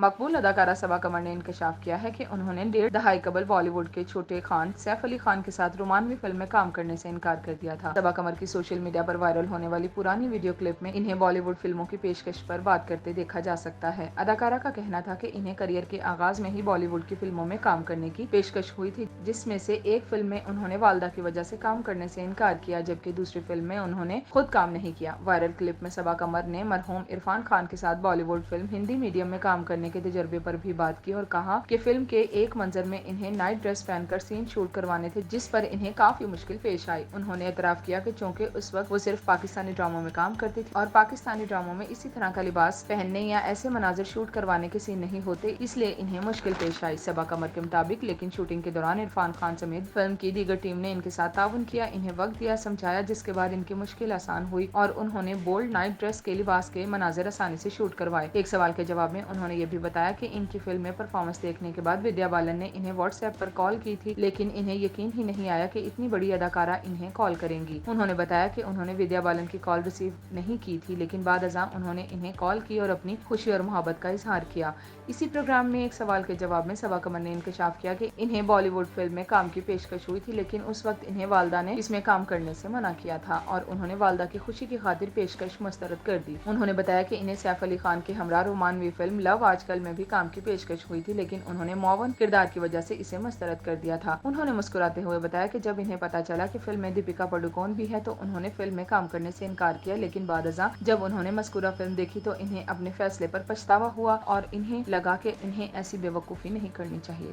मकबूल अदाकारा सबा कमर ने इंकशाफ किया है कि उन्होंने 1.5 दहाई कबल बॉलीवुड के छोटे खान सैफ अली खान के साथ रोमानवी फिल्म में काम करने से इनकार कर दिया था। सबा कमर की सोशल मीडिया पर वायरल होने वाली पुरानी वीडियो क्लिप में इन्हें बॉलीवुड फिल्मों की पेशकश पर बात करते देखा जा सकता है। अदाकारा का कहना था कि इन्हें करियर के आगाज में ही बॉलीवुड की फिल्मों में काम करने की पेशकश हुई थी, जिसमें से एक फिल्म में उन्होंने वालदा की वजह से काम करने से इनकार किया, जबकि दूसरी फिल्म में उन्होंने खुद काम नहीं किया। वायरल क्लिप में सबा कमर ने मरहूम इरफान खान के साथ बॉलीवुड फिल्म हिंदी मीडियम में काम करने के तजुर्बे पर भी बात की और कहा कि फिल्म के एक मंजर में इन्हें नाइट ड्रेस पहनकर सीन शूट करवाने थे, जिस पर इन्हें काफी मुश्किल पेश आई। उन्होंने एतराफ किया कि चूंकि उस वक्त वो सिर्फ पाकिस्तानी ड्रामों में काम करती थी और पाकिस्तानी ड्रामों में इसी तरह का लिबास पहनने या ऐसे मनाजिर शूट करवाने के सीन नहीं होते, इसलिए इन्हें मुश्किल पेश आई। सबा कमर के मुताबिक लेकिन शूटिंग के दौरान इरफान खान समेत फिल्म की दीगर टीम ने इनके साथ ताउन किया, इन्हें वक्त दिया, समझाया, जिसके बाद इनकी मुश्किल आसान हुई और उन्होंने बोल्ड नाइट ड्रेस के लिबास के मनाजिर आसानी से शूट करवाए। एक सवाल के जवाब में उन्होंने ये भी बताया कि इनकी फिल्म में परफॉर्मेंस देखने के बाद विद्या बालन ने इन्हें व्हाट्सएप पर कॉल की थी, लेकिन इन्हें यकीन ही नहीं आया कि इतनी बड़ी अदाकारा इन्हें कॉल करेंगी। उन्होंने बताया कि उन्होंने विद्या बालन की कॉल रिसीव नहीं की थी, लेकिन बाद अज़ां उन्होंने इन्हें कॉल की और अपनी खुशी और मोहब्बत का इजहार किया। इसी प्रोग्राम में एक सवाल के जवाब में सबा कमर ने इंकशाफ किया कि इन्हें बॉलीवुड फिल्म में काम की पेशकश हुई थी, लेकिन उस वक्त इन्हें वालदा ने इसमें काम करने से मना किया था और उन्होंने वालदा की खुशी की खातिर पेशकश मुस्तरद कर दी। उन्होंने बताया कि इन्हें सैफ अली खान के हमरा रोमानवी फिल्म लव आजकल में भी काम की पेशकश हुई थी, लेकिन उन्होंने मौवन किरदार की वजह से इसे मुस्तरद कर दिया था। उन्होंने मुस्कुराते हुए बताया कि जब इन्हें पता चला कि फिल्म में दीपिका पादुकोण भी है तो उन्होंने फिल्म में काम करने से इनकार किया, लेकिन बाद अज़ां जब उन्होंने मज़कूरा फिल्म देखी तो इन्हें अपने फैसले पर पछतावा हुआ और इन्हें लगा कि इन्हें ऐसी बेवकूफ़ी नहीं करनी चाहिए।